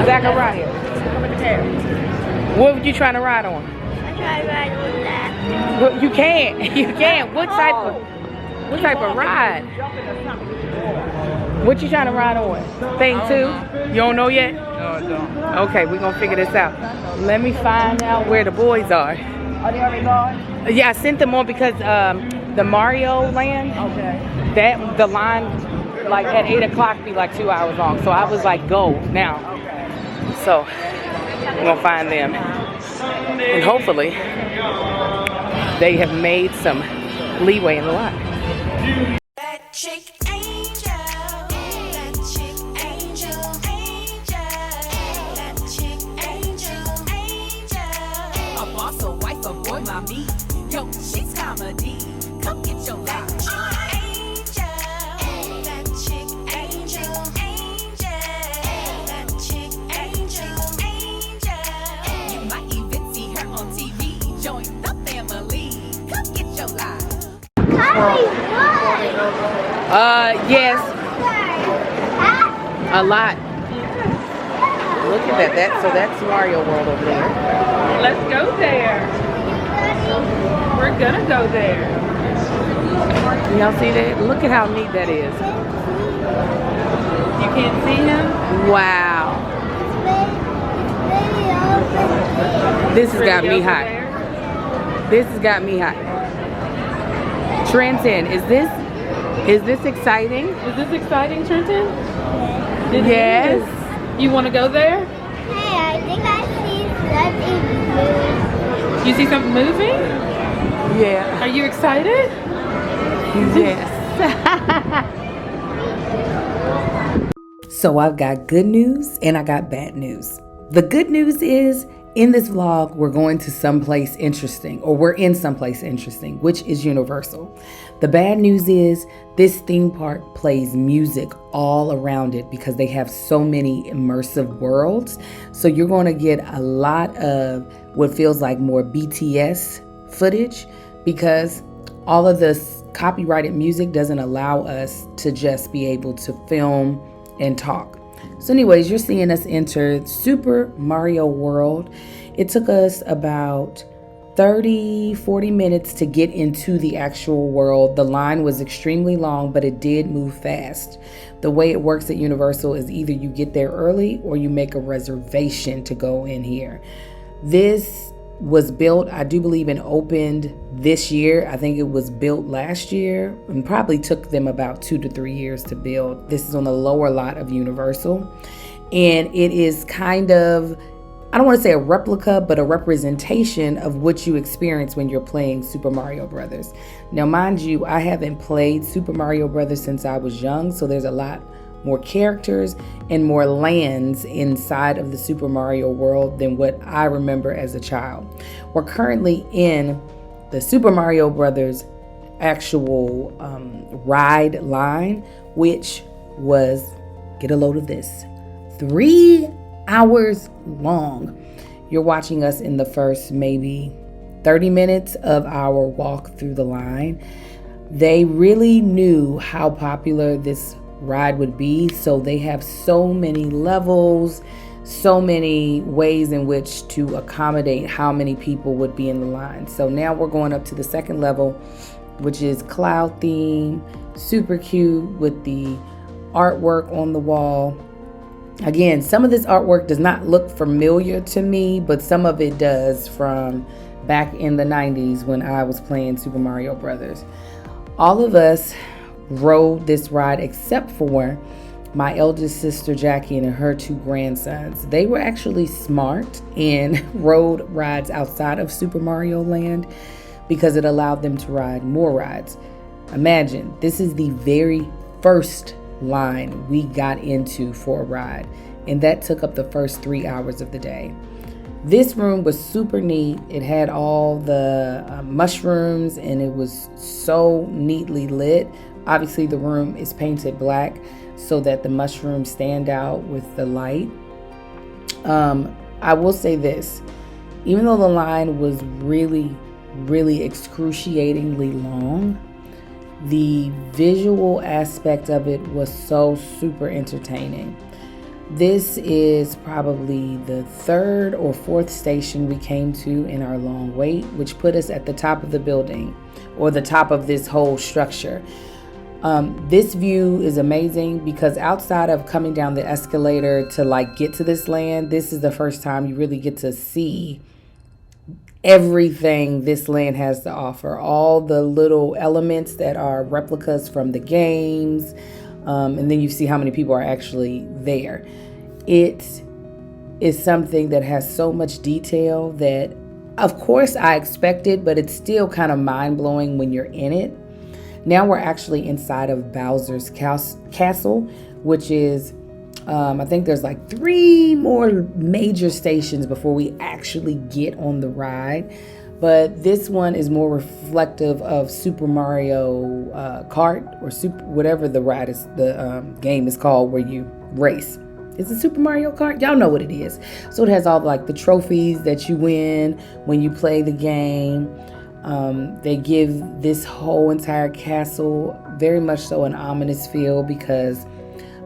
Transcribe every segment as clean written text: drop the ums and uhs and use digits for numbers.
Zachariah, Come in the cab. what were you trying to ride on? I tried riding on that. Well, you can't. You can't. What type of ride? What you trying to ride on? Thing 2? You don't know yet? No, I don't. Okay, we're gonna figure this out. Let me find out where the boys are. Are they already gone? Yeah, I sent them on because the Mario Land, Okay. the line like at 8 o'clock be like 2 hours long. So I was like, go now. So we're gonna find them. And hopefully they have made some leeway in the line. That chick angel, that chick angel, that chick angel. A boss, a wife, a boy, mommy. Yo, she's comedy. Come get your life. That chick angel, that chick angel. You might even see her on TV. Join the family. Come get your life. Yes, a lot. Look at that. So that's Mario World over there. Let's go there. We're gonna go there. Y'all see that? Look at how neat that is. You can't see him? Wow. This has got me Really over hot. there? This has got me hot. Trenton, is this exciting? Is this exciting, Trenton? Yes. You want to go there? Hey, I think I see something moving. You see something moving? Yeah. Are you excited? Yes. So I've got good news and I got bad news. The good news is in this vlog, we're going to someplace interesting, or we're in someplace interesting, which is Universal. The bad news is this theme park plays music all around it because they have so many immersive worlds. So you're going to get a lot of what feels like more BTS footage because all of this copyrighted music doesn't allow us to just be able to film and talk. So anyways, you're seeing us enter Super Mario World. It took us about 30-40 minutes to get into the actual world. The line was extremely long, but it did move fast. The way it works at Universal is either you get there early or you make a reservation to go in here. This was built, I do believe, and opened this year. I think it was built last year and probably took them about 2 to 3 years to build. This is on the lower lot of Universal, and it is kind of, I don't want to say a replica, but a representation of what you experience when you're playing Super Mario Brothers. Now, mind you, I haven't played Super Mario Brothers since I was young, so there's a lot more characters and more lands inside of the Super Mario world than what I remember as a child. We're currently in the Super Mario Brothers actual ride line, which was, get a load of this, 3 hours long. You're watching us in the first maybe 30 minutes of our walk through the line. They really knew how popular this ride would be, so they have so many levels, so many ways in which to accommodate how many people would be in the line. So now we're going up to the second level, which is cloud theme, super cute with the artwork on the wall. Again, some of this artwork does not look familiar to me, but some of it does from back in the 90s when I was playing Super Mario Brothers. All of us rode this ride except for my eldest sister Jackie and her 2 grandsons. They were actually smart and rode rides outside of Super Mario Land because it allowed them to ride more rides. Imagine, this is the very first line we got into for a ride, and that took up the first 3 hours of the day. This room was super neat. It had all the mushrooms and it was so neatly lit. Obviously the room is painted black so that the mushrooms stand out with the light. I will say this, even though the line was really excruciatingly long, the visual aspect of it was so super entertaining. This is probably the third or fourth station we came to in our long wait, which put us at the top of the building, or the top of this whole structure. This view is amazing because outside of coming down the escalator to like get to this land, this is the first time you really get to see everything this land has to offer. All the little elements that are replicas from the games, and then you see how many people are actually there. It is something that has so much detail that, of course, I expected, but it's still kind of mind-blowing when you're in it. Now we're actually inside of Bowser's castle, which is, I think there's like 3 more major stations before we actually get on the ride. But this one is more reflective of Super Mario Kart, or whatever the ride is, the game is called where you race. Is it Super Mario Kart? Y'all know what it is. So it has all like the trophies that you win when you play the game. They give this whole entire castle very much so an ominous feel because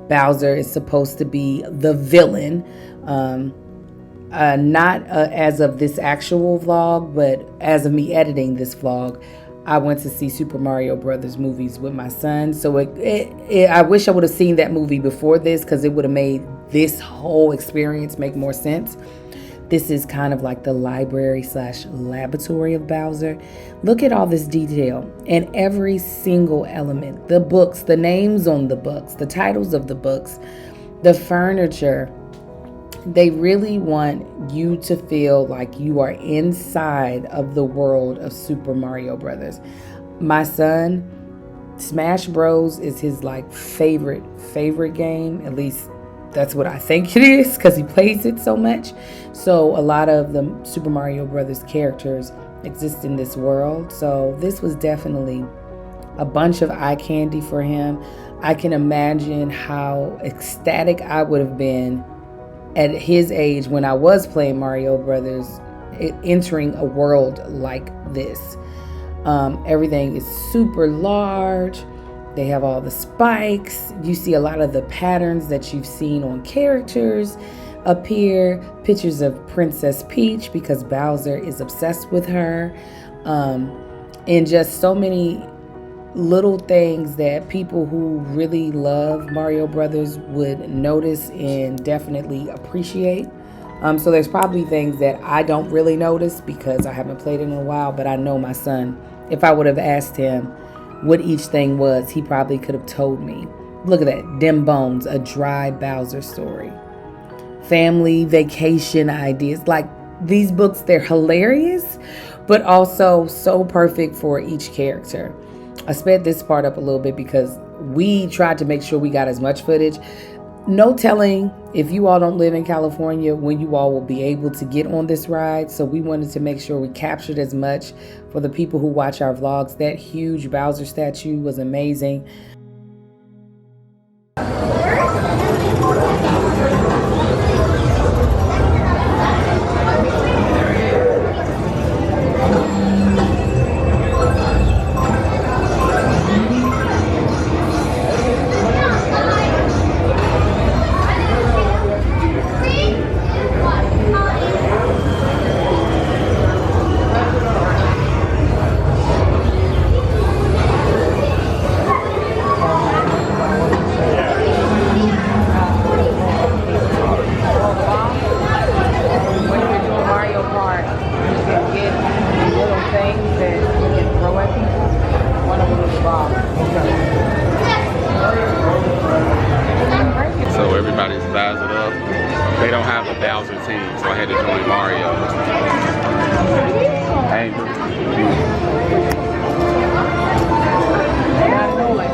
Bowser is supposed to be the villain. Not as of this actual vlog, but as of me editing this vlog, I went to see Super Mario Brothers movies with my son. So I wish I would have seen that movie before this because it would have made this whole experience make more sense. This is kind of like the library / laboratory of Bowser. Look at all this detail and every single element. The books, the names on the books, the titles of the books, the furniture. They really want you to feel like you are inside of the world of Super Mario Brothers. My son, Smash Bros is his like favorite game. At least that's what I think it is because he plays it so much. So a lot of the Super Mario Brothers characters exist in this world. So this was definitely a bunch of eye candy for him. I can imagine how ecstatic I would have been at his age when I was playing Mario Brothers, entering a world like this. Everything is super large. They have all the spikes. You see a lot of the patterns that you've seen on characters appear. Pictures of Princess Peach because Bowser is obsessed with her. And just so many little things that people who really love Mario Brothers would notice and definitely appreciate. So there's probably things that I don't really notice because I haven't played it in a while, but I know my son, if I would have asked him what each thing was, he probably could have told me. Look at that, Dim Bones, a dry Bowser story. Family vacation ideas. Like these books, they're hilarious, but also so perfect for each character. I sped this part up a little bit because we tried to make sure we got as much footage. No telling if you all don't live in California when you all will be able to get on this ride. So we wanted to make sure we captured as much for the people who watch our vlogs. That huge Bowser statue was amazing. So everybody's Bowsered up. They don't have a Bowser team, so I had to join Mario.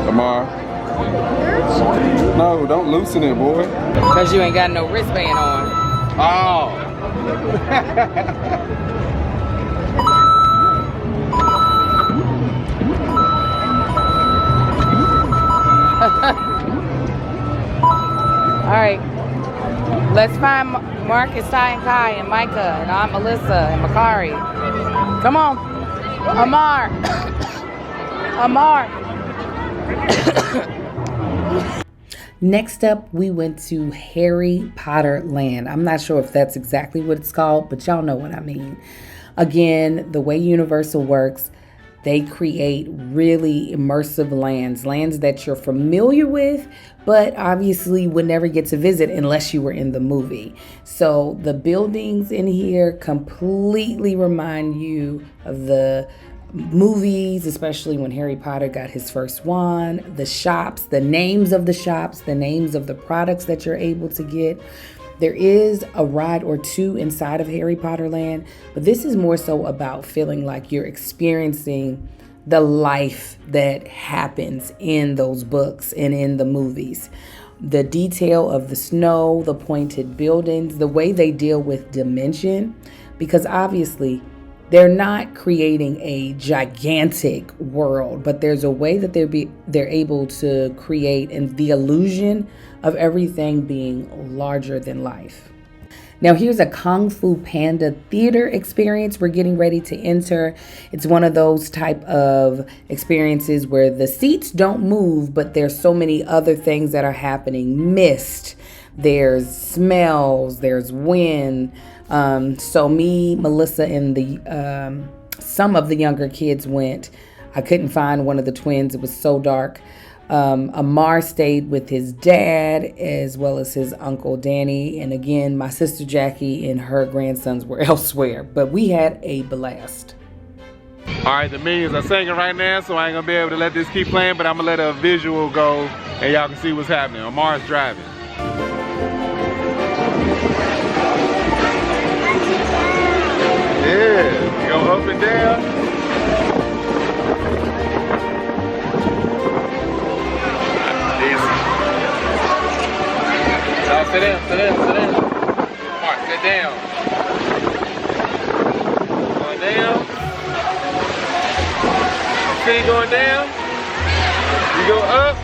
Come on. No, don't loosen it, boy. Because you ain't got no wristband on. Oh. All right, let's find Marcus, Ty, and Kai, and Micah, and I'm Melissa, and Makari. Come on, Amar. Amar. Next up, we went to Harry Potter Land. I'm not sure if that's exactly what it's called, but y'all know what I mean. Again, the way Universal works, they create really immersive lands that you're familiar with, but obviously would never get to visit unless you were in the movie. So the buildings in here completely remind you of the movies, especially when Harry Potter got his first wand. The shops, the names of the shops, the names of the products that you're able to get. There is a ride or two inside of Harry Potter Land, but this is more so about feeling like you're experiencing the life that happens in those books and in the movies. The detail of the snow, the pointed buildings, the way they deal with dimension, because obviously they're not creating a gigantic world, but there's a way that they're able to create the illusion of everything being larger than life. Now here's a Kung Fu Panda theater experience we're getting ready to enter. It's one of those type of experiences where the seats don't move, but there's so many other things that are happening. Mist, there's smells, there's wind. So me, Melissa, and some of the younger kids went. I couldn't find one of the twins. It was so dark. Amar stayed with his dad as well as his uncle Danny. And again, my sister Jackie and her grandsons were elsewhere. But we had a blast. All right, the Minions are singing right now, so I ain't gonna be able to let this keep playing, but I'm gonna let a visual go and y'all can see what's happening. Amar's driving. Yeah, you go up and down. So sit down, sit down, sit down. Mark, sit down. Going down. See you going down. You go up.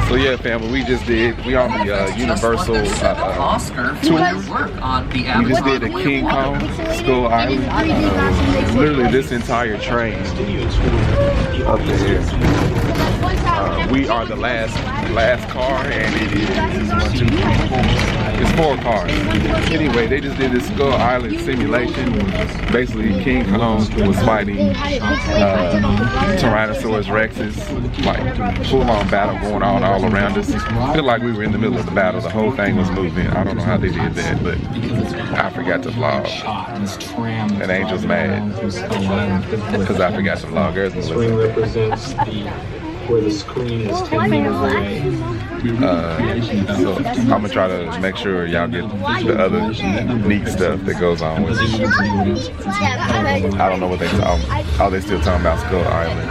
So yeah, family, we on the Universal Oscar for tour. your work on the We just did a King Kong, Skull Island, literally this entire train up there. We are the last car, and it is 1, 2, 3, 4. It's 4 cars. Anyway, they just did this Skull Island simulation. Basically, King Kong was fighting Tyrannosaurus Rexes, like full-on battle going on all around us. I feel like we were in the middle of the battle. The whole thing was moving. I don't know how they did that, but I forgot to vlog. And Angel's mad because I forgot to vlog. There's Screen represents where the screen is 10 meters away. So I'm gonna try to make sure y'all get the other neat stuff that goes on with it. I don't know what they are they still talking about Skull Island?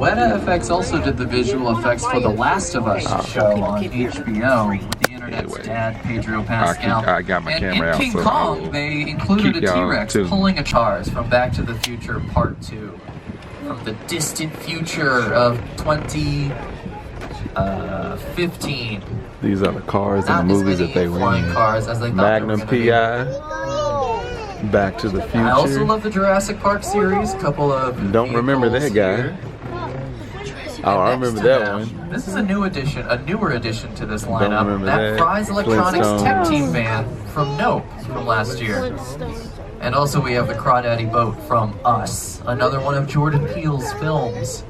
Weta FX also did the visual effects for The Last of Us show on HBO with the internet's dad, Pedro Pascal. I got my camera out, King so Kong, they included a keep y'all T-Rex tuned. pulling a cars from Back to the Future Part 2. From the distant future of 2015. These are the cars and the Not as movies many that they were flying in. cars as they thought Magnum they were gonna PI, Back to the be. I also Future. love the Jurassic Park series. Couple of Don't remember that vehicles guy. here. Oh, I And next remember to that them, one. This is a newer addition to this lineup. remember That that. Fry's Electronics Tech Flintstones. Team van from Nope from last year. And also we have the Crawdaddy boat from Us, another one of Jordan Peele's films.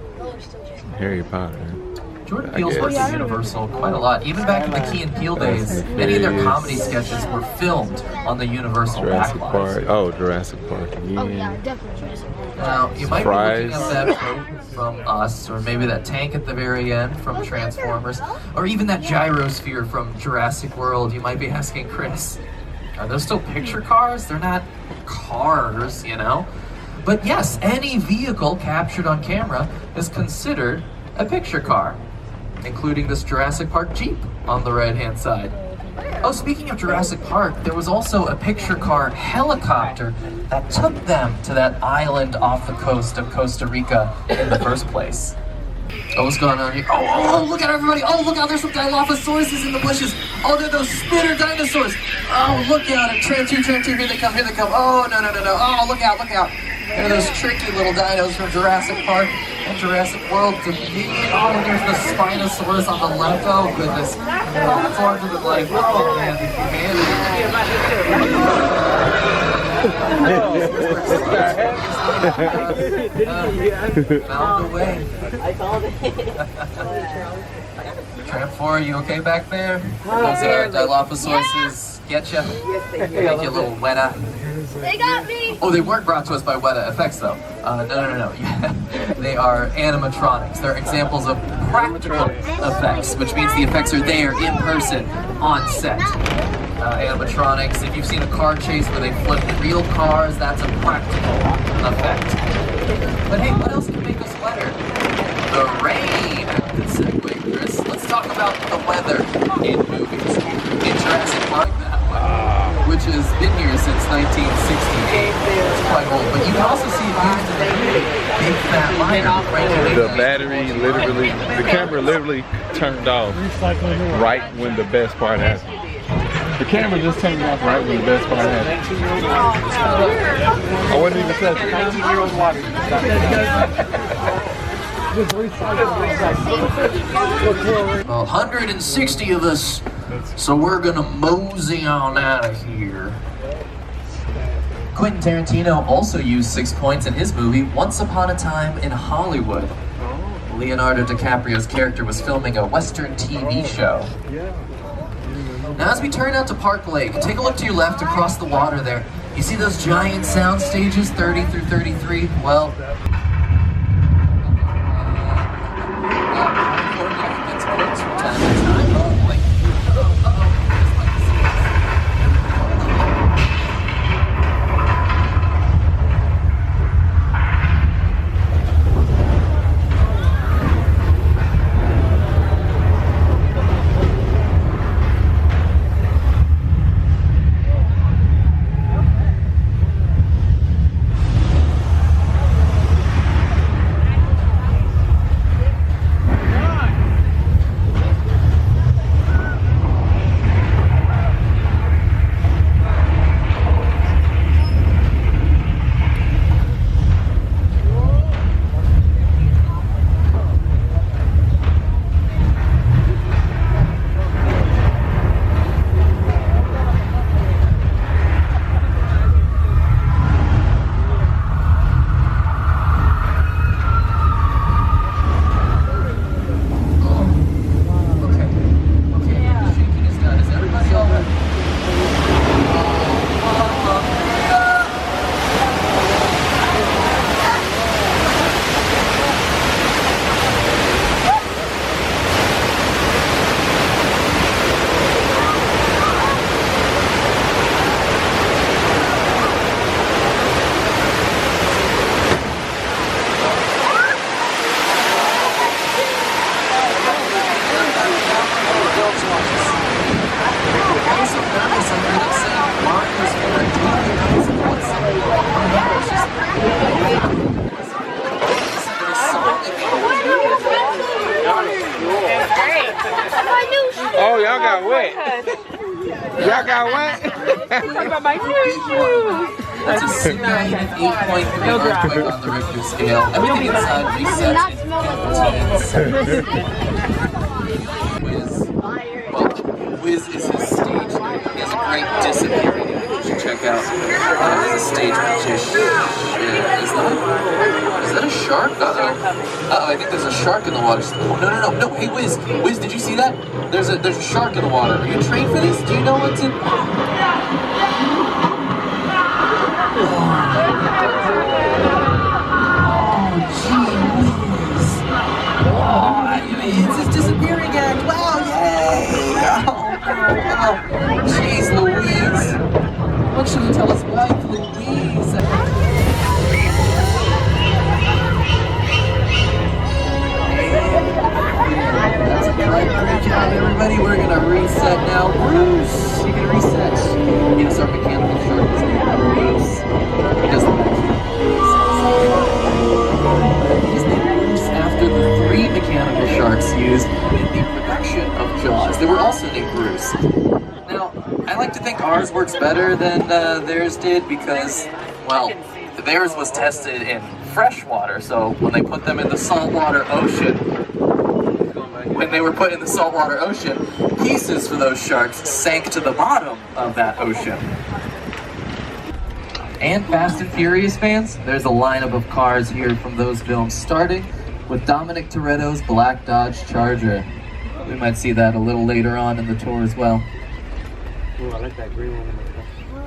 Harry Potter. Jordan I Peele's guess. worked at Universal quite a lot. Even back in the Key and Peele days, many of their comedy sketches were filmed on the Universal Jurassic backlines. Park. Oh, Jurassic Park again. Now, you might Fries. be looking at that boat from Us, or maybe that tank at the very end from Transformers, or even that gyrosphere from Jurassic World. You might be asking, Chris, are those still picture cars? They're not cars, you know? But yes, any vehicle captured on camera is considered a picture car, including this Jurassic Park Jeep on the right-hand side. Oh, speaking of Jurassic Park, there was also a picture car helicopter that took them to that island off the coast of Costa Rica in the first place. Oh, what's going on here? Oh, look at everybody. Oh, look out, there's some Dilophosaurus in the bushes. Oh, they're those spitter dinosaurs. Oh, look out. Tran 2, here they come. Oh, no. Oh, look out. They're those tricky little dinos from Jurassic Park and Jurassic World Dominion. Oh, and there's the Spinosaurus on the left. Oh, goodness. That's larger than life. Oh, man, the humanity. Found a way. I called it. Tramp 4, are you okay back there? Those Dilophosaurus get you? Make you a little weta. They got me. Oh, they weren't brought to us by Weta Effects, though. No. They are animatronics. They're examples of practical effects, which means the effects are there in person, on set. Animatronics, if you've seen a car chase where they flip real cars, that's a practical effect. But hey, what else can make us wetter? The rain. Good segue, Chris. Let's talk about the weather in movies. In Jurassic Park, which has been here since 1968. It's quite old, but you can also see it used in the big fat liner. The battery literally, the camera literally turned off right when the best part happened. The camera just turned off right when the best part happened. I wasn't even touching. 19-year-old water. 160 of us, so we're gonna mosey on out of here. Quentin Tarantino also used 6 points in his movie Once Upon a Time in Hollywood. Leonardo DiCaprio's character was filming a Western TV show. Now as we turn out to Park Lake, take a look to your left across the water there. You see those giant sound stages, 30 through 33? Well, Oh, y'all got wet. Y'all got wet? That's a significant 8.3 earthquake on the Richter scale. Everything inside resets. Wiz is his stage name. He has a great disappearing name you should check out. His stage magician. Is that a shark? Uh-oh, I think there's a shark in the water. Oh, no. Hey, Wiz, did you see that? There's a shark in the water. Are you trained for this? Do you know what's in? Oh, gee whiz. Oh, it's his disappearing act. Wow, yay! Oh, jeez Louise. What should you tell us, wife Louise? That's a great job, everybody. We're gonna reset now. Bruce! you can reset. Yes, our mechanical shark is named Bruce. He doesn't actually He's named Bruce after the 3 mechanical sharks used in the production of Jaws. They were also named Bruce. Now, I like to think ours works better than theirs did because, well, theirs was tested in fresh water, so when they put them in the saltwater ocean, pieces for those sharks sank to the bottom of that ocean. And Fast and Furious fans, there's a lineup of cars here from those films, starting with Dominic Toretto's black Dodge Charger. We might see that a little later on in the tour as well. Ooh, I like that green one.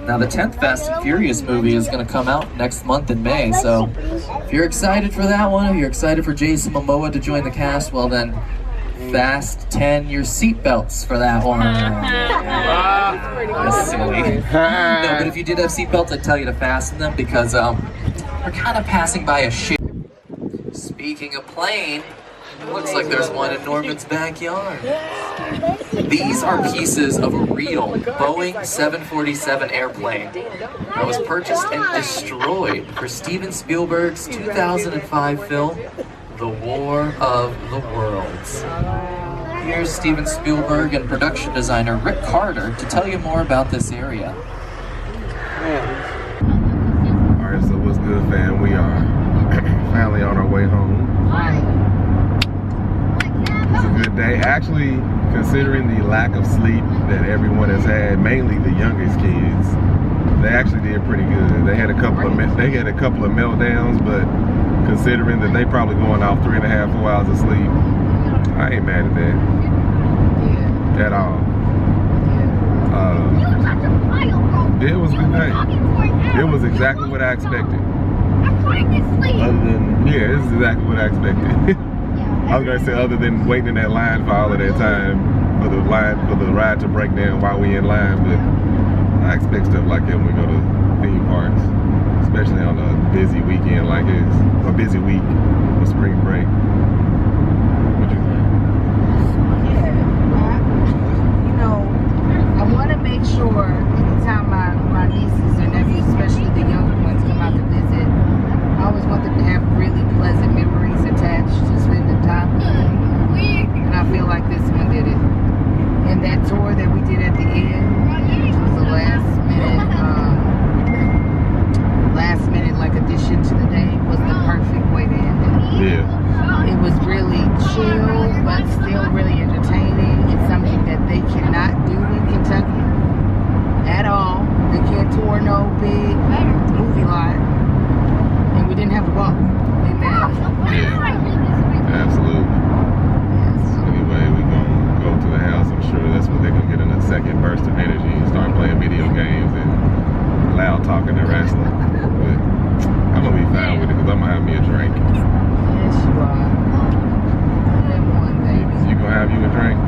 Now the 10th Fast and Furious movie is going to come out next month in May, so if you're excited for that one, if you're excited for Jason Momoa to join the cast, well then, fast 10 your seatbelts for that one. That's silly. No, but if you did have seatbelts, I'd tell you to fasten them because we're kind of passing by a ship. Speaking of plane, looks like there's one in Norman's backyard. These are pieces of a real Boeing 747 airplane that was purchased and destroyed for Steven Spielberg's 2005 film, The War of the Worlds. Here's Steven Spielberg and production designer Rick Carter to tell you more about this area. Alright, so what's good, fam? We are finally on our way home. It's a good day. Actually, considering the lack of sleep that everyone has had, mainly the youngest kids, they actually did pretty good. They had a couple of meltdowns, but considering that they probably going off 3.5, 4 hours of sleep, I ain't mad at that. At all. It was a good day. It was exactly what I expected. It's exactly what I expected. I was gonna say, other than waiting in that line for all of that time for the ride to break down while we in line, but I expect stuff like that when we go to theme parks, especially on a busy weekend like this, a busy week for spring break. What you think? You know, I want to make sure anytime my nieces or nephews, especially the younger ones, come out to visit, I always want them to have really pleasant memories attached to spending time with them. And I feel like this one did it. And that tour that we did at the end, which was the last minute like addition to the day, was the perfect way to end it. Yeah. It was really chill, but still really entertaining. It's something that they cannot do in Kentucky at all. They can't tour no big movie lot. And we didn't have to walk. Amen. Yeah. Absolutely. Anyway, we gonna go to the house. I'm sure that's when they're gonna get in a second burst of energy and start playing video games and loud talking and wrestling. But I'm gonna be fine with it because I'm gonna have me a drink. Yes, you are. Good one, baby. You gonna have you a drink?